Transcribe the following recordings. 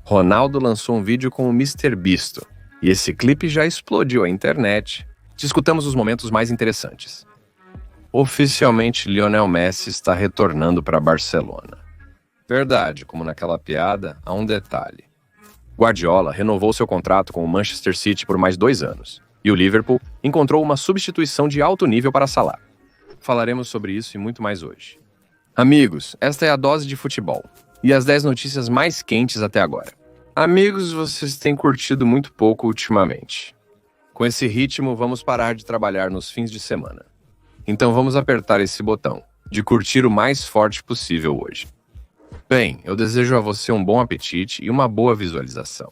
Ronaldo lançou um vídeo com o Mr. Beast, e esse clipe já explodiu a internet. Discutamos os momentos mais interessantes. Oficialmente, Lionel Messi está retornando para Barcelona. Verdade, como naquela piada, há um detalhe. Guardiola renovou seu contrato com o Manchester City por mais 2 anos, e o Liverpool encontrou uma substituição de alto nível para Salah. Falaremos sobre isso e muito mais hoje. Amigos, esta é a dose de futebol, e as 10 notícias mais quentes até agora. Amigos, vocês têm curtido muito pouco ultimamente. Com esse ritmo, vamos parar de trabalhar nos fins de semana. Então vamos apertar esse botão, de curtir o mais forte possível hoje. Bem, eu desejo a você um bom apetite e uma boa visualização.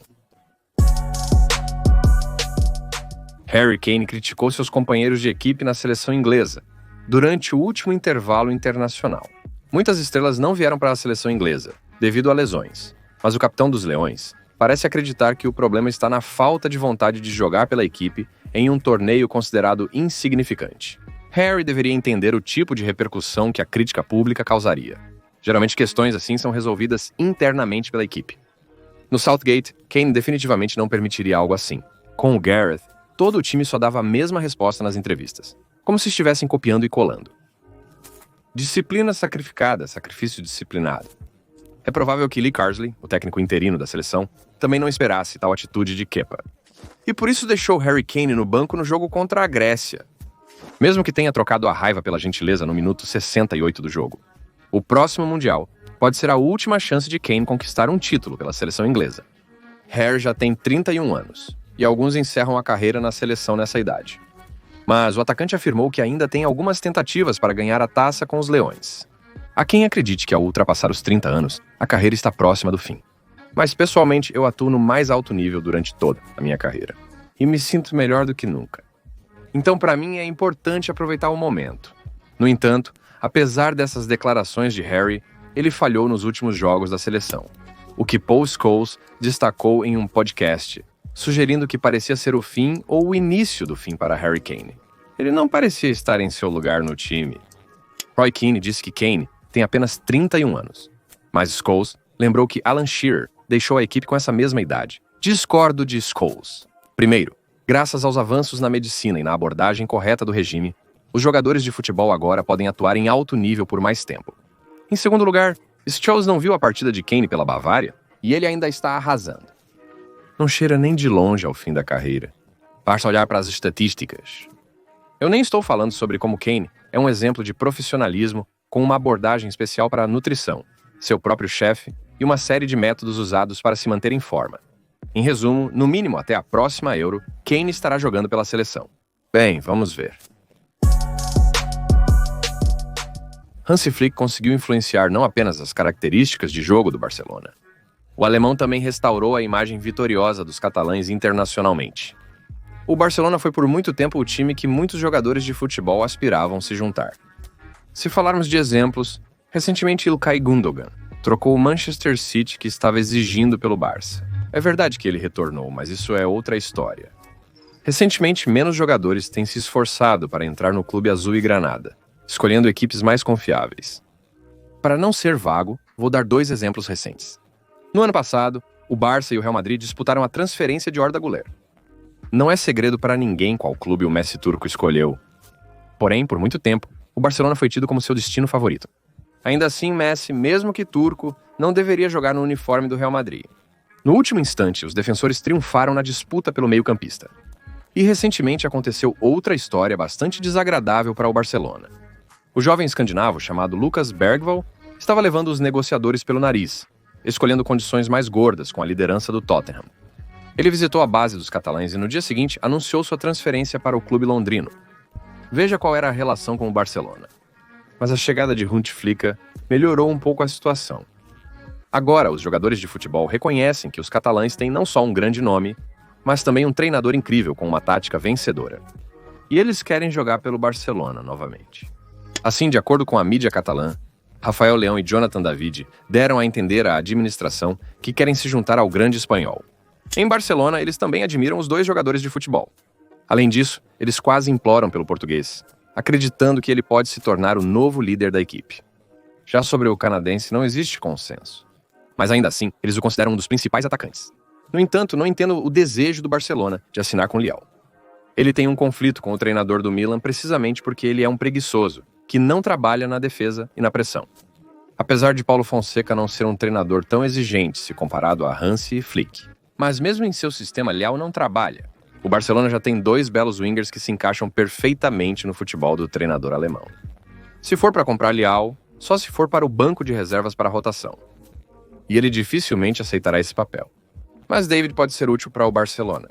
Harry Kane criticou seus companheiros de equipe na seleção inglesa durante o último intervalo internacional. Muitas estrelas não vieram para a seleção inglesa, devido a lesões, mas o capitão dos Leões parece acreditar que o problema está na falta de vontade de jogar pela equipe em um torneio considerado insignificante. Harry deveria entender o tipo de repercussão que a crítica pública causaria. Geralmente questões assim são resolvidas internamente pela equipe. No Southgate, Kane definitivamente não permitiria algo assim. Com o Gareth, todo o time só dava a mesma resposta nas entrevistas, como se estivessem copiando e colando. Disciplina sacrificada, sacrifício disciplinado. É provável que Lee Carsley, o técnico interino da seleção, também não esperasse tal atitude de Kepa. E por isso deixou Harry Kane no banco no jogo contra a Grécia. Mesmo que tenha trocado a raiva pela gentileza no minuto 68 do jogo. O próximo Mundial pode ser a última chance de Kane conquistar um título pela seleção inglesa. Harry já tem 31 anos, e alguns encerram a carreira na seleção nessa idade. Mas o atacante afirmou que ainda tem algumas tentativas para ganhar a taça com os Leões. Há quem acredite que ao ultrapassar os 30 anos, a carreira está próxima do fim. Mas pessoalmente eu atuo no mais alto nível durante toda a minha carreira. E me sinto melhor do que nunca. Então para mim é importante aproveitar o momento. No entanto, apesar dessas declarações de Harry, ele falhou nos últimos jogos da seleção, o que Paul Scholes destacou em um podcast, sugerindo que parecia ser o fim ou o início do fim para Harry Kane. Ele não parecia estar em seu lugar no time. Roy Keane disse que Kane tem apenas 31 anos, mas Scholes lembrou que Alan Shearer deixou a equipe com essa mesma idade. Discordo de Scholes. Primeiro, graças aos avanços na medicina e na abordagem correta do regime, os jogadores de futebol agora podem atuar em alto nível por mais tempo. Em segundo lugar, Scholes não viu a partida de Kane pela Bavária e ele ainda está arrasando. Não cheira nem de longe ao fim da carreira. Basta olhar para as estatísticas. Eu nem estou falando sobre como Kane é um exemplo de profissionalismo com uma abordagem especial para a nutrição, seu próprio chefe e uma série de métodos usados para se manter em forma. Em resumo, no mínimo até a próxima Euro, Kane estará jogando pela seleção. Bem, vamos ver. Hansi Flick conseguiu influenciar não apenas as características de jogo do Barcelona. O alemão também restaurou a imagem vitoriosa dos catalães internacionalmente. O Barcelona foi por muito tempo o time que muitos jogadores de futebol aspiravam se juntar. Se falarmos de exemplos, recentemente Ilkay Gundogan trocou o Manchester City que estava exigindo pelo Barça. É verdade que ele retornou, mas isso é outra história. Recentemente, menos jogadores têm se esforçado para entrar no clube azul e granada, escolhendo equipes mais confiáveis. Para não ser vago, vou dar 2 exemplos recentes. No ano passado, o Barça e o Real Madrid disputaram a transferência de Arda Güler. Não é segredo para ninguém qual clube o Messi turco escolheu. Porém, por muito tempo, o Barcelona foi tido como seu destino favorito. Ainda assim, Messi, mesmo que turco, não deveria jogar no uniforme do Real Madrid. No último instante, os defensores triunfaram na disputa pelo meio-campista. E recentemente aconteceu outra história bastante desagradável para o Barcelona. O jovem escandinavo chamado Lucas Bergvall estava levando os negociadores pelo nariz, escolhendo condições mais gordas com a liderança do Tottenham. Ele visitou a base dos catalães e no dia seguinte anunciou sua transferência para o clube londrino. Veja qual era a relação com o Barcelona. Mas a chegada de Hansi Flick melhorou um pouco a situação. Agora, os jogadores de futebol reconhecem que os catalães têm não só um grande nome, mas também um treinador incrível com uma tática vencedora. E eles querem jogar pelo Barcelona novamente. Assim, de acordo com a mídia catalã, Rafael Leão e Jonathan David deram a entender à administração que querem se juntar ao grande espanhol. Em Barcelona, eles também admiram os 2 jogadores de futebol. Além disso, eles quase imploram pelo português, acreditando que ele pode se tornar o novo líder da equipe. Já sobre o canadense, não existe consenso. mas ainda assim, eles o consideram um dos principais atacantes. No entanto, não entendo o desejo do Barcelona de assinar com Leão. Ele tem um conflito com o treinador do Milan precisamente porque ele é um preguiçoso, que não trabalha na defesa e na pressão. Apesar de Paulo Fonseca não ser um treinador tão exigente se comparado a Hansi e Flick. Mas mesmo em seu sistema, Leão não trabalha. O Barcelona já tem 2 belos wingers que se encaixam perfeitamente no futebol do treinador alemão. Se for para comprar Leão, só se for para o banco de reservas para a rotação. E ele dificilmente aceitará esse papel. Mas David pode ser útil para o Barcelona.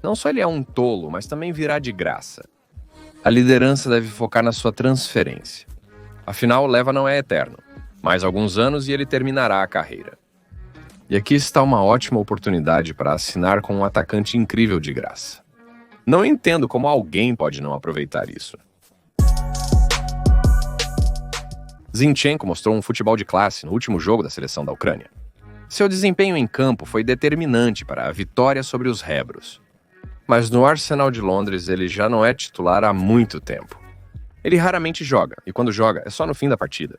Não só ele é um tolo, mas também virá de graça. A liderança deve focar na sua transferência. Afinal, Leva não é eterno. Mais alguns anos e ele terminará a carreira. E aqui está uma ótima oportunidade para assinar com um atacante incrível de graça. Não entendo como alguém pode não aproveitar isso. Zinchenko mostrou um futebol de classe no último jogo da seleção da Ucrânia. Seu desempenho em campo foi determinante para a vitória sobre os Rebros. Mas no Arsenal de Londres ele já não é titular há muito tempo. Ele raramente joga, e quando joga é só no fim da partida.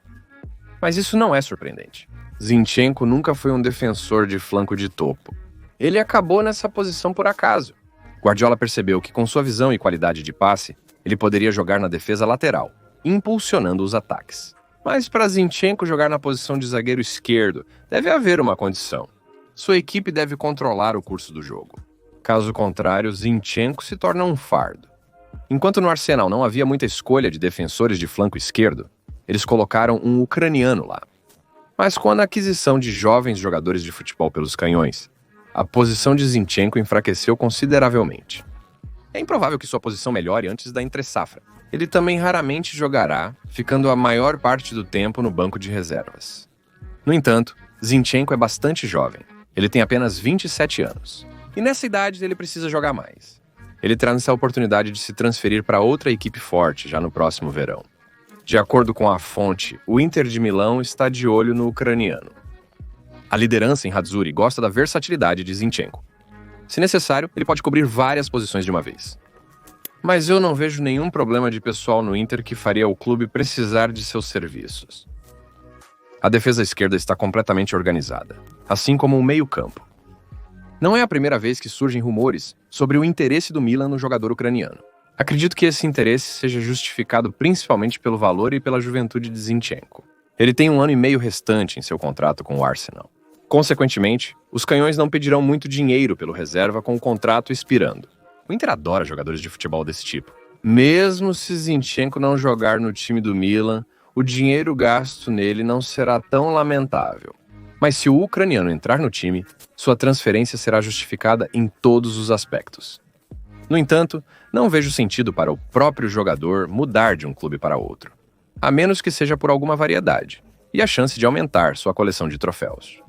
Mas isso não é surpreendente. Zinchenko nunca foi um defensor de flanco de topo. Ele acabou nessa posição por acaso. Guardiola percebeu que com sua visão e qualidade de passe, ele poderia jogar na defesa lateral, impulsionando os ataques. Mas para Zinchenko jogar na posição de zagueiro esquerdo, deve haver uma condição. Sua equipe deve controlar o curso do jogo. Caso contrário, Zinchenko se torna um fardo. Enquanto no Arsenal não havia muita escolha de defensores de flanco esquerdo, eles colocaram um ucraniano lá. Mas com a aquisição de jovens jogadores de futebol pelos canhões, a posição de Zinchenko enfraqueceu consideravelmente. É improvável que sua posição melhore antes da entre-safra. Ele também raramente jogará, ficando a maior parte do tempo no banco de reservas. No entanto, Zinchenko é bastante jovem. Ele tem apenas 27 anos. E nessa idade ele precisa jogar mais. Ele terá essa oportunidade de se transferir para outra equipe forte já no próximo verão. De acordo com a fonte, o Inter de Milão está de olho no ucraniano. A liderança em Hatzuri gosta da versatilidade de Zinchenko. Se necessário, ele pode cobrir várias posições de uma vez. Mas eu não vejo nenhum problema de pessoal no Inter que faria o clube precisar de seus serviços. A defesa esquerda está completamente organizada, assim como o meio-campo. Não é a primeira vez que surgem rumores sobre o interesse do Milan no jogador ucraniano. Acredito que esse interesse seja justificado principalmente pelo valor e pela juventude de Zinchenko. Ele tem 1 ano e meio restante em seu contrato com o Arsenal. Consequentemente, os canhões não pedirão muito dinheiro pelo reserva com o contrato expirando. O Inter adora jogadores de futebol desse tipo. Mesmo se Zinchenko não jogar no time do Milan, o dinheiro gasto nele não será tão lamentável. Mas se o ucraniano entrar no time, sua transferência será justificada em todos os aspectos. No entanto, não vejo sentido para o próprio jogador mudar de um clube para outro, a menos que seja por alguma variedade e a chance de aumentar sua coleção de troféus.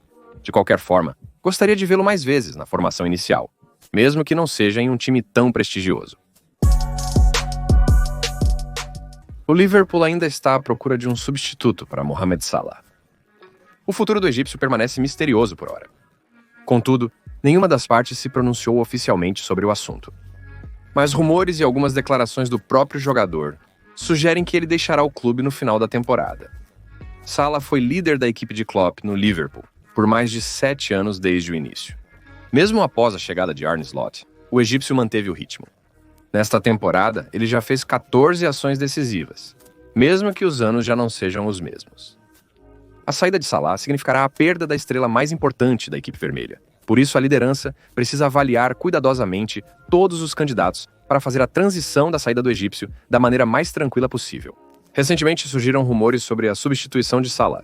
De qualquer forma, gostaria de vê-lo mais vezes na formação inicial, mesmo que não seja em um time tão prestigioso. O Liverpool ainda está à procura de um substituto para Mohamed Salah. O futuro do egípcio permanece misterioso por hora. Contudo, nenhuma das partes se pronunciou oficialmente sobre o assunto. Mas rumores e algumas declarações do próprio jogador sugerem que ele deixará o clube no final da temporada. Salah foi líder da equipe de Klopp no Liverpool por mais de 7 anos desde o início. Mesmo após a chegada de Arne Slot, o egípcio manteve o ritmo. Nesta temporada, ele já fez 14 ações decisivas, mesmo que os anos já não sejam os mesmos. A saída de Salah significará a perda da estrela mais importante da equipe vermelha. Por isso, a liderança precisa avaliar cuidadosamente todos os candidatos para fazer a transição da saída do egípcio da maneira mais tranquila possível. Recentemente surgiram rumores sobre a substituição de Salah.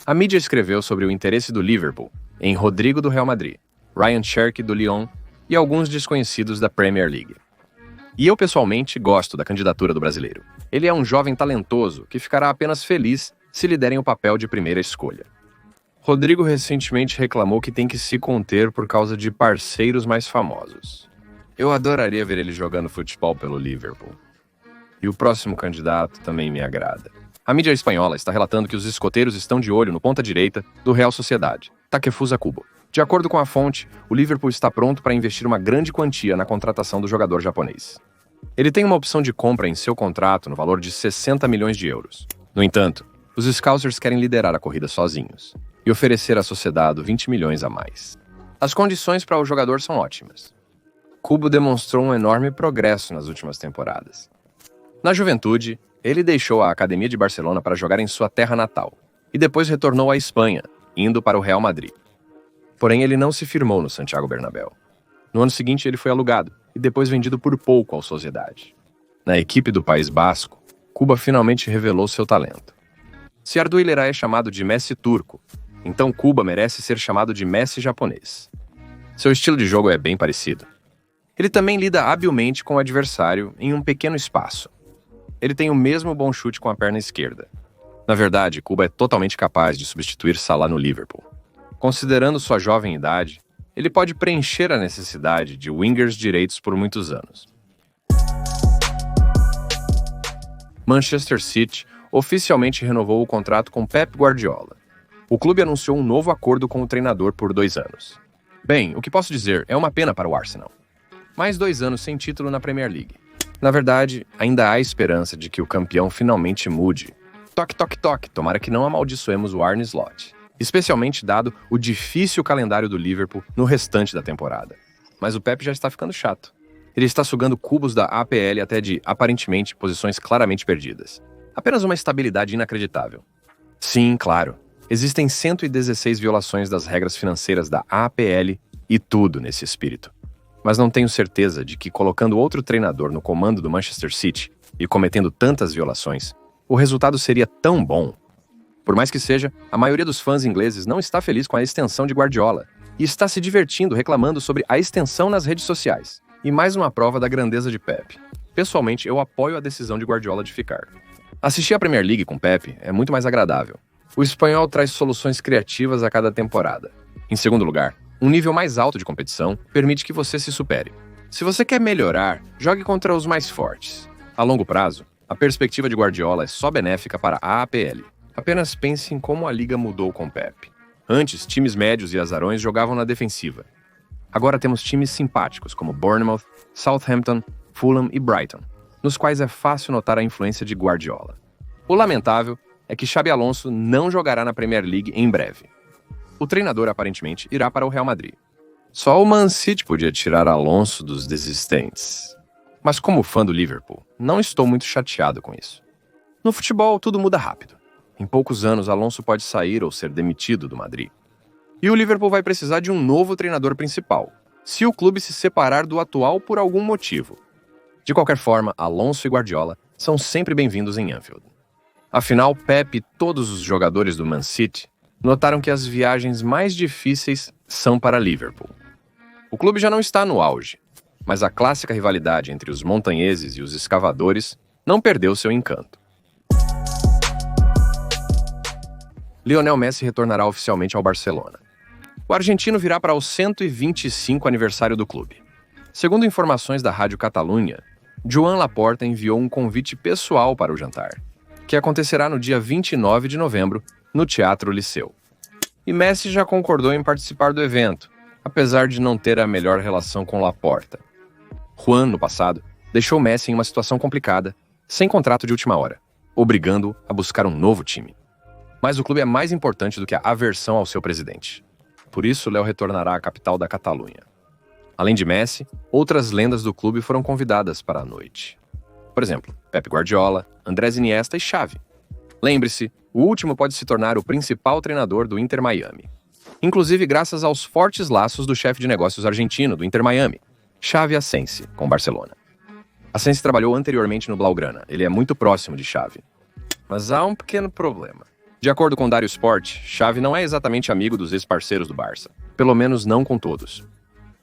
A mídia escreveu sobre o interesse do Liverpool em Rodrigo do Real Madrid, Ryan Cherki do Lyon e alguns desconhecidos da Premier League. E eu pessoalmente gosto da candidatura do brasileiro. Ele é um jovem talentoso que ficará apenas feliz se lhe derem o papel de primeira escolha. Rodrigo recentemente reclamou que tem que se conter por causa de parceiros mais famosos. Eu adoraria ver ele jogando futebol pelo Liverpool. E o próximo candidato também me agrada. A mídia espanhola está relatando que os escoteiros estão de olho no ponta-direita do Real Sociedade, Takefusa Kubo. De acordo com a fonte, o Liverpool está pronto para investir uma grande quantia na contratação do jogador japonês. Ele tem uma opção de compra em seu contrato no valor de 60 milhões de euros. No entanto, os Scousers querem liderar a corrida sozinhos. e oferecer à sociedade 20 milhões a mais. As condições para o jogador são ótimas. Kubo demonstrou um enorme progresso nas últimas temporadas. Na juventude, ele deixou a Academia de Barcelona para jogar em sua terra natal e depois retornou à Espanha, indo para o Real Madrid. Porém, ele não se firmou no Santiago Bernabéu. No ano seguinte, ele foi alugado e depois vendido por pouco ao Sociedade. Na equipe do País Basco, Kubo finalmente revelou seu talento. Se Arduilera é chamado de Messi turco, então Kubo merece ser chamado de Messi japonês. Seu estilo de jogo é bem parecido. Ele também lida habilmente com o adversário em um pequeno espaço. Ele tem o mesmo bom chute com a perna esquerda. Na verdade, Kubo é totalmente capaz de substituir Salah no Liverpool. Considerando sua jovem idade, ele pode preencher a necessidade de wingers direitos por muitos anos. Manchester City oficialmente renovou o contrato com Pep Guardiola. O clube anunciou um novo acordo com o treinador por 2 anos. Bem, o que posso dizer é uma pena para o Arsenal. Mais 2 anos sem título na Premier League. Na verdade, ainda há esperança de que o campeão finalmente mude. Toque, toque, toque, tomara que não amaldiçoemos o Arne Slot. Especialmente dado o difícil calendário do Liverpool no restante da temporada. Mas o Pep já está ficando chato. Ele está sugando cubos da APL até de, aparentemente, posições claramente perdidas. Apenas uma estabilidade inacreditável. Sim, claro. Existem 116 violações das regras financeiras da APL e tudo nesse espírito. Mas não tenho certeza de que, colocando outro treinador no comando do Manchester City e cometendo tantas violações, o resultado seria tão bom. Por mais que seja, a maioria dos fãs ingleses não está feliz com a extensão de Guardiola e está se divertindo reclamando sobre a extensão nas redes sociais. E mais uma prova da grandeza de Pep. Pessoalmente, eu apoio a decisão de Guardiola de ficar. Assistir a Premier League com Pep é muito mais agradável. O espanhol traz soluções criativas a cada temporada. Em segundo lugar, um nível mais alto de competição permite que você se supere. Se você quer melhorar, jogue contra os mais fortes. A longo prazo, a perspectiva de Guardiola é só benéfica para a APL. Apenas pense em como a liga mudou com Pep. Antes, times médios e azarões jogavam na defensiva. Agora temos times simpáticos como Bournemouth, Southampton, Fulham e Brighton, nos quais é fácil notar a influência de Guardiola. O lamentável é que Xabi Alonso não jogará na Premier League em breve. O treinador, aparentemente, irá para o Real Madrid. Só o Man City podia tirar Alonso dos desistentes. Mas como fã do Liverpool, não estou muito chateado com isso. No futebol, tudo muda rápido. Em poucos anos, Alonso pode sair ou ser demitido do Madrid. E o Liverpool vai precisar de um novo treinador principal, se o clube se separar do atual por algum motivo. De qualquer forma, Alonso e Guardiola são sempre bem-vindos em Anfield. Afinal, Pep e todos os jogadores do Man City notaram que as viagens mais difíceis são para Liverpool. O clube já não está no auge, mas a clássica rivalidade entre os montanheses e os escavadores não perdeu seu encanto. Lionel Messi retornará oficialmente ao Barcelona. O argentino virá para o 125º aniversário do clube. Segundo informações da Rádio Catalunha, Joan Laporta enviou um convite pessoal para o jantar, que acontecerá no dia 29 de novembro, no Teatro Liceu. E Messi já concordou em participar do evento, apesar de não ter a melhor relação com Laporta. Juan, no passado, deixou Messi em uma situação complicada, sem contrato de última hora, obrigando-o a buscar um novo time. Mas o clube é mais importante do que a aversão ao seu presidente. Por isso, Léo retornará à capital da Catalunha. Além de Messi, outras lendas do clube foram convidadas para a noite. Por exemplo, Pep Guardiola, Andrés Iniesta e Xavi. Lembre-se, o último pode se tornar o principal treinador do Inter Miami. Inclusive graças aos fortes laços do chefe de negócios argentino do Inter Miami, Xavi Asensi, com Barcelona. Asensi trabalhou anteriormente no Blaugrana, ele é muito próximo de Xavi. Mas há um pequeno problema. De acordo com Dario Sport, Xavi não é exatamente amigo dos ex-parceiros do Barça, pelo menos não com todos.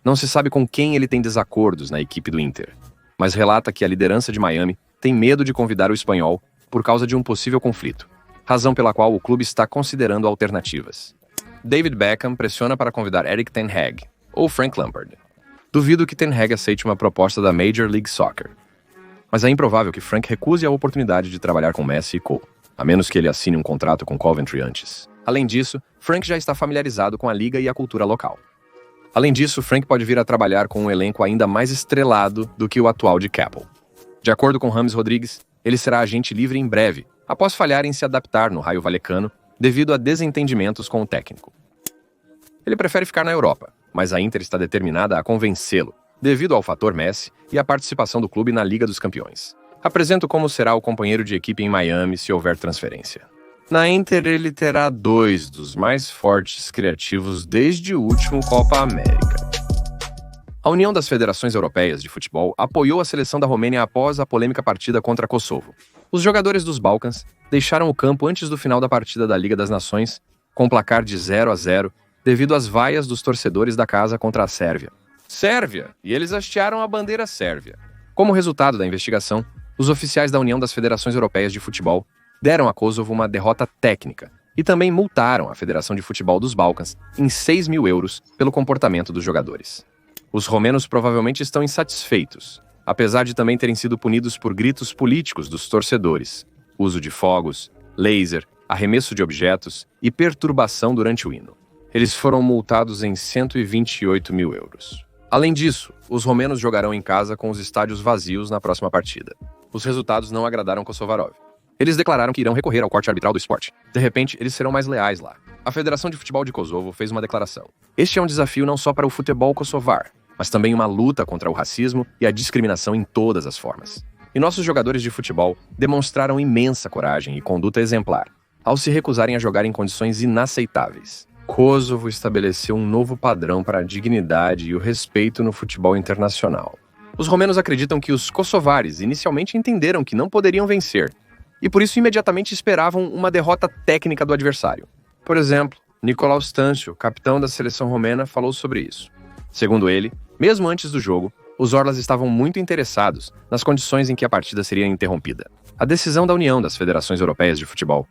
Não se sabe com quem ele tem desacordos na equipe do Inter, mas relata que a liderança de Miami tem medo de convidar o espanhol por causa de um possível conflito, razão pela qual o clube está considerando alternativas. David Beckham pressiona para convidar Erik ten Hag ou Frank Lampard. Duvido que ten Hag aceite uma proposta da Major League Soccer, mas é improvável que Frank recuse a oportunidade de trabalhar com Messi e Co., a menos que ele assine um contrato com Coventry antes. Além disso, Frank já está familiarizado com a liga e a cultura local. Além disso, Frank pode vir a trabalhar com um elenco ainda mais estrelado do que o atual de Capel. De acordo com James Rodrigues, ele será agente livre em breve, após falhar em se adaptar no Raio Vallecano devido a desentendimentos com o técnico. Ele prefere ficar na Europa, mas a Inter está determinada a convencê-lo, devido ao fator Messi e à participação do clube na Liga dos Campeões. Apresento como será o companheiro de equipe em Miami se houver transferência. Na Inter, ele terá 2 dos mais fortes criativos desde o último Copa América. A União das Federações Europeias de Futebol apoiou a seleção da Romênia após a polêmica partida contra Kosovo. Os jogadores dos Balcãs deixaram o campo antes do final da partida da Liga das Nações, com placar de 0-0, devido às vaias dos torcedores da casa contra a Sérvia. Sérvia! E eles hastearam a bandeira sérvia. Como resultado da investigação, os oficiais da União das Federações Europeias de Futebol deram a Kosovo uma derrota técnica e também multaram a Federação de Futebol dos Balcãs em 6.000 euros pelo comportamento dos jogadores. Os romenos provavelmente estão insatisfeitos, apesar de também terem sido punidos por gritos políticos dos torcedores, uso de fogos, laser, arremesso de objetos e perturbação durante o hino. Eles foram multados em 128.000 euros. Além disso, os romenos jogarão em casa com os estádios vazios na próxima partida. Os resultados não agradaram Kosovarov. Eles declararam que irão recorrer ao corte arbitral do esporte. De repente, eles serão mais leais lá. A Federação de Futebol de Kosovo fez uma declaração. Este é um desafio não só para o futebol kosovar, mas também uma luta contra o racismo e a discriminação em todas as formas. E nossos jogadores de futebol demonstraram imensa coragem e conduta exemplar, ao se recusarem a jogar em condições inaceitáveis. Kosovo estabeleceu um novo padrão para a dignidade e o respeito no futebol internacional. Os romenos acreditam que os kosovares inicialmente entenderam que não poderiam vencer, e por isso imediatamente esperavam uma derrota técnica do adversário. Por exemplo, Nicolau Stancio, capitão da seleção romena, falou sobre isso. Segundo ele, mesmo antes do jogo, os orlas estavam muito interessados nas condições em que a partida seria interrompida. A decisão da União das Federações Europeias de Futebol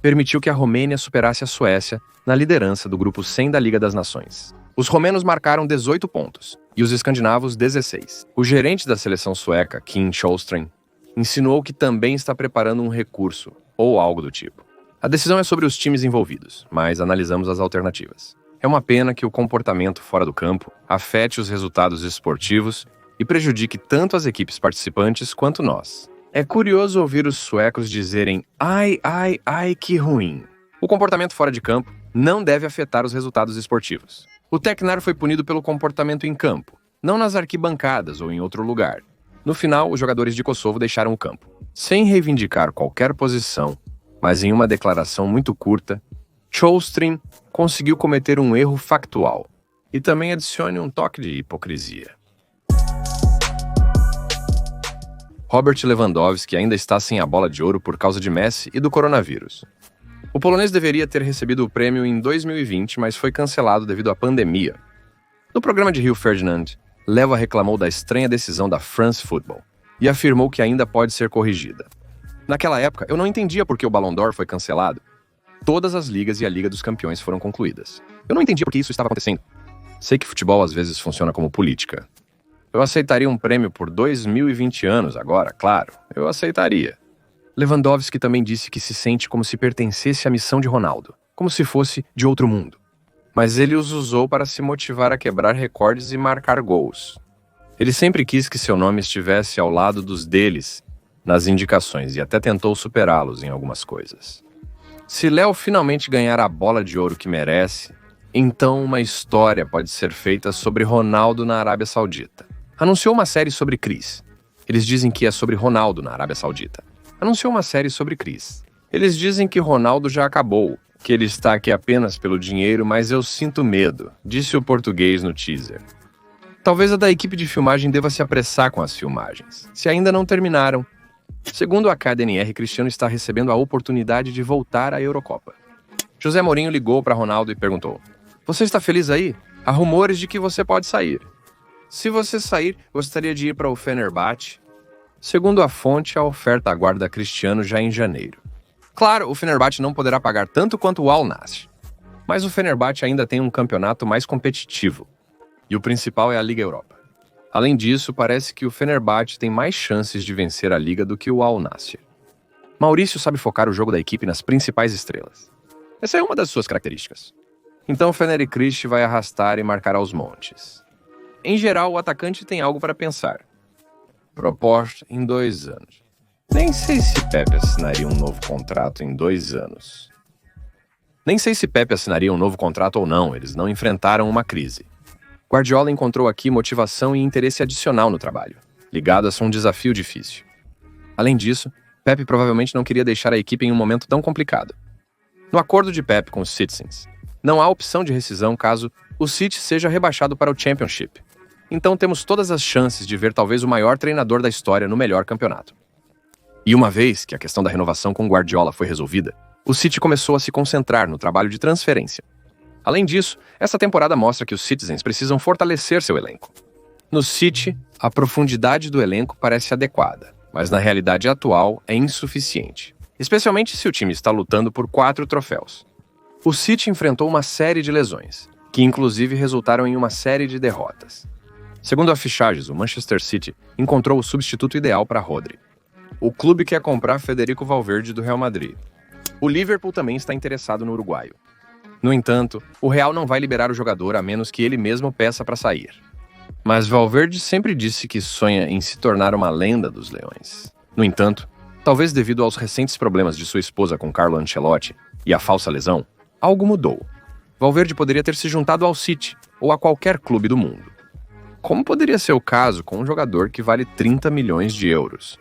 permitiu que a Romênia superasse a Suécia na liderança do grupo 100 da Liga das Nações. Os romenos marcaram 18 pontos e os escandinavos 16. O gerente da seleção sueca, Kim Källström, insinuou que também está preparando um recurso, ou algo do tipo. A decisão é sobre os times envolvidos, mas analisamos as alternativas. É uma pena que o comportamento fora do campo afete os resultados esportivos e prejudique tanto as equipes participantes quanto nós. É curioso ouvir os suecos dizerem ai, que ruim. O comportamento fora de campo não deve afetar os resultados esportivos. O Teknar foi punido pelo comportamento em campo, não nas arquibancadas ou em outro lugar. No final, os jogadores de Kosovo deixaram o campo, sem reivindicar qualquer posição, mas em uma declaração muito curta, Källström conseguiu cometer um erro factual e também adicione um toque de hipocrisia. Robert Lewandowski ainda está sem a bola de ouro por causa de Messi e do coronavírus. O polonês deveria ter recebido o prêmio em 2020, mas foi cancelado devido à pandemia. No programa de Rio Ferdinand, Lewa reclamou da estranha decisão da France Football e afirmou que ainda pode ser corrigida. Naquela época, eu não entendia por que o Ballon d'Or foi cancelado. Todas as ligas e a Liga dos Campeões foram concluídas. Eu não entendia por que isso estava acontecendo. Sei que futebol às vezes funciona como política. Eu aceitaria um prêmio por 2020 anos agora, claro. Eu aceitaria. Lewandowski também disse que se sente como se pertencesse à missão de Ronaldo, como se fosse de outro mundo. Mas ele os usou para se motivar a quebrar recordes e marcar gols. Ele sempre quis que seu nome estivesse ao lado dos deles nas indicações e até tentou superá-los em algumas coisas. Se Léo finalmente ganhar a bola de ouro que merece, então uma história pode ser feita sobre Ronaldo na Arábia Saudita. Anunciou uma série sobre Cris. Eles dizem que é sobre Ronaldo na Arábia Saudita. Anunciou uma série sobre Cris. Eles dizem que Ronaldo já acabou, que ele está aqui apenas pelo dinheiro, mas eu sinto medo, disse o português no teaser. Talvez a da equipe de filmagem deva se apressar com as filmagens, se ainda não terminaram. Segundo a KDNR, Cristiano está recebendo a oportunidade de voltar à Eurocopa. José Mourinho ligou para Ronaldo e perguntou: "Você está feliz aí? Há rumores de que você pode sair. Se você sair, gostaria de ir para o Fenerbahçe?" Segundo a fonte, a oferta aguarda Cristiano já em janeiro. Claro, o Fenerbahçe não poderá pagar tanto quanto o Al Nassr, mas o Fenerbahçe ainda tem um campeonato mais competitivo, e o principal é a Liga Europa. Além disso, parece que o Fenerbahçe tem mais chances de vencer a Liga do que o Al Nassr. Maurício sabe focar o jogo da equipe nas principais estrelas. Essa é uma das suas características. Então o Fenerbahçe vai arrastar e marcar aos montes. Em geral, o atacante tem algo para pensar. Proposta em 2 anos. Nem sei se Pepe assinaria um novo contrato em 2 anos. Nem sei se Pepe assinaria um novo contrato ou não, eles não enfrentaram uma crise. Guardiola encontrou aqui motivação e interesse adicional no trabalho, ligados a um desafio difícil. Além disso, Pepe provavelmente não queria deixar a equipe em um momento tão complicado. No acordo de Pepe com os Citizens, não há opção de rescisão caso o City seja rebaixado para o Championship. Então temos todas as chances de ver talvez o maior treinador da história no melhor campeonato. E uma vez que a questão da renovação com Guardiola foi resolvida, o City começou a se concentrar no trabalho de transferência. Além disso, essa temporada mostra que os Citizens precisam fortalecer seu elenco. No City, a profundidade do elenco parece adequada, mas na realidade atual é insuficiente, especialmente se o time está lutando por 4 troféus. O City enfrentou uma série de lesões, que inclusive resultaram em uma série de derrotas. Segundo a Fichages, o Manchester City encontrou o substituto ideal para Rodri. O clube quer comprar Federico Valverde do Real Madrid. O Liverpool também está interessado no uruguaio. No entanto, o Real não vai liberar o jogador a menos que ele mesmo peça para sair. Mas Valverde sempre disse que sonha em se tornar uma lenda dos Leões. No entanto, talvez devido aos recentes problemas de sua esposa com Carlo Ancelotti e a falsa lesão, algo mudou. Valverde poderia ter se juntado ao City ou a qualquer clube do mundo. Como poderia ser o caso com um jogador que vale 30 milhões de euros?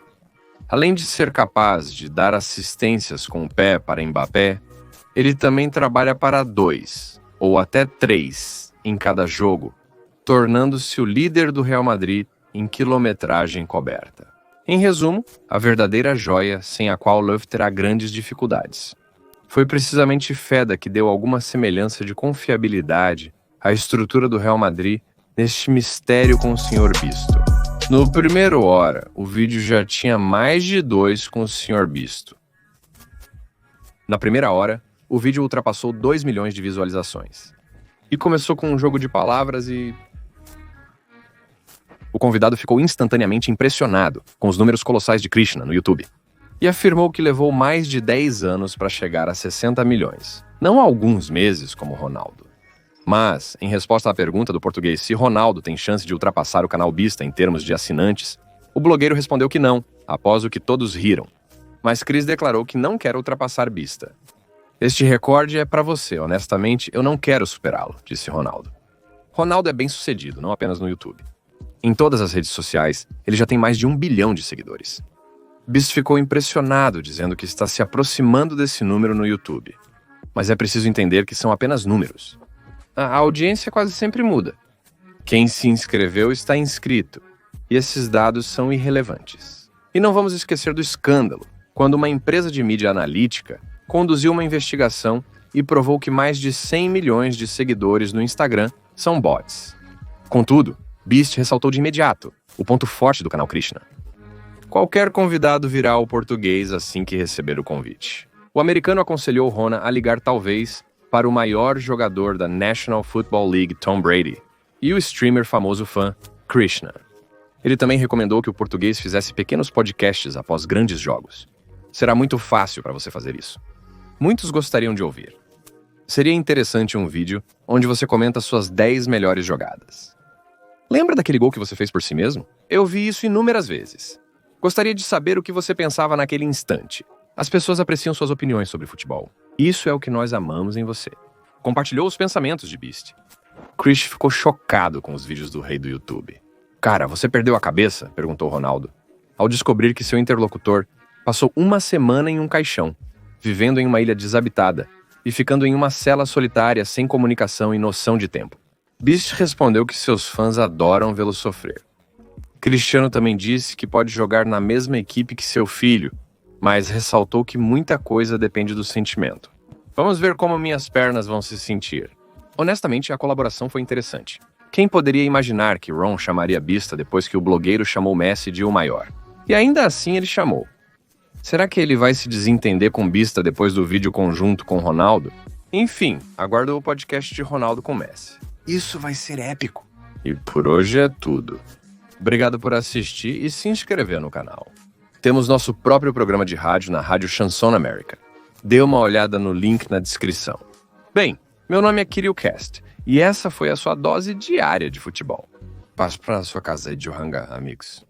Além de ser capaz de dar assistências com o pé para Mbappé, ele também trabalha para 2 ou até 3 em cada jogo, tornando-se o líder do Real Madrid em quilometragem coberta. Em resumo, a verdadeira joia sem a qual Löw terá grandes dificuldades. Foi precisamente Feda que deu alguma semelhança de confiabilidade à estrutura do Real Madrid neste mistério com o Sr. Bisto. No primeiro hora, o vídeo já tinha mais de 2 com o Sr. Bisto. Na primeira hora, o vídeo ultrapassou 2 milhões de visualizações. E começou com um jogo de palavras e... O convidado ficou instantaneamente impressionado com os números colossais de Krishna no YouTube e afirmou que levou mais de 10 anos para chegar a 60 milhões, não alguns meses como Ronaldo. Mas, em resposta à pergunta do português se Ronaldo tem chance de ultrapassar o canal Bista em termos de assinantes, o blogueiro respondeu que não, após o que todos riram. Mas Chris declarou que não quer ultrapassar Bista. Este recorde é para você, honestamente, eu não quero superá-lo, disse Ronaldo. Ronaldo é bem sucedido, não apenas no YouTube. Em todas as redes sociais, ele já tem mais de 1 bilhão de seguidores. Bisto ficou impressionado, dizendo que está se aproximando desse número no YouTube. Mas é preciso entender que são apenas números. A audiência quase sempre muda. Quem se inscreveu está inscrito, e esses dados são irrelevantes. E não vamos esquecer do escândalo, quando uma empresa de mídia analítica conduziu uma investigação e provou que mais de 100 milhões de seguidores no Instagram são bots. Contudo, Beast ressaltou de imediato o ponto forte do canal Krishna. Qualquer convidado virá ao português assim que receber o convite. O americano aconselhou Rona a ligar talvez para o maior jogador da National Football League, Tom Brady, e o streamer famoso fã, Krishna. Ele também recomendou que o português fizesse pequenos podcasts após grandes jogos. Será muito fácil para você fazer isso. Muitos gostariam de ouvir. Seria interessante um vídeo onde você comenta suas 10 melhores jogadas. Lembra daquele gol que você fez por si mesmo? Eu vi isso inúmeras vezes. Gostaria de saber o que você pensava naquele instante. As pessoas apreciam suas opiniões sobre futebol. Isso é o que nós amamos em você. Compartilhou os pensamentos de Beast. Chris ficou chocado com os vídeos do rei do YouTube. Cara, você perdeu a cabeça? Perguntou Ronaldo, ao descobrir que seu interlocutor passou uma semana em um caixão, vivendo em uma ilha desabitada e ficando em uma cela solitária sem comunicação e noção de tempo. Beast respondeu que seus fãs adoram vê-lo sofrer. Cristiano também disse que pode jogar na mesma equipe que seu filho, mas ressaltou que muita coisa depende do sentimento. Vamos ver como minhas pernas vão se sentir. Honestamente, a colaboração foi interessante. Quem poderia imaginar que Ron chamaria Bista depois que o blogueiro chamou Messi de o maior? E ainda assim ele chamou. Será que ele vai se desentender com Bista depois do vídeo conjunto com Ronaldo? Enfim, aguardo o podcast de Ronaldo com Messi. Isso vai ser épico. E por hoje é tudo. Obrigado por assistir e se inscrever no canal. Temos nosso próprio programa de rádio na Rádio Chanson América. Dê uma olhada no link na descrição. Bem, meu nome é KiryuCast e essa foi a sua dose diária de futebol. Passo para a sua casa de Johanga, amigos.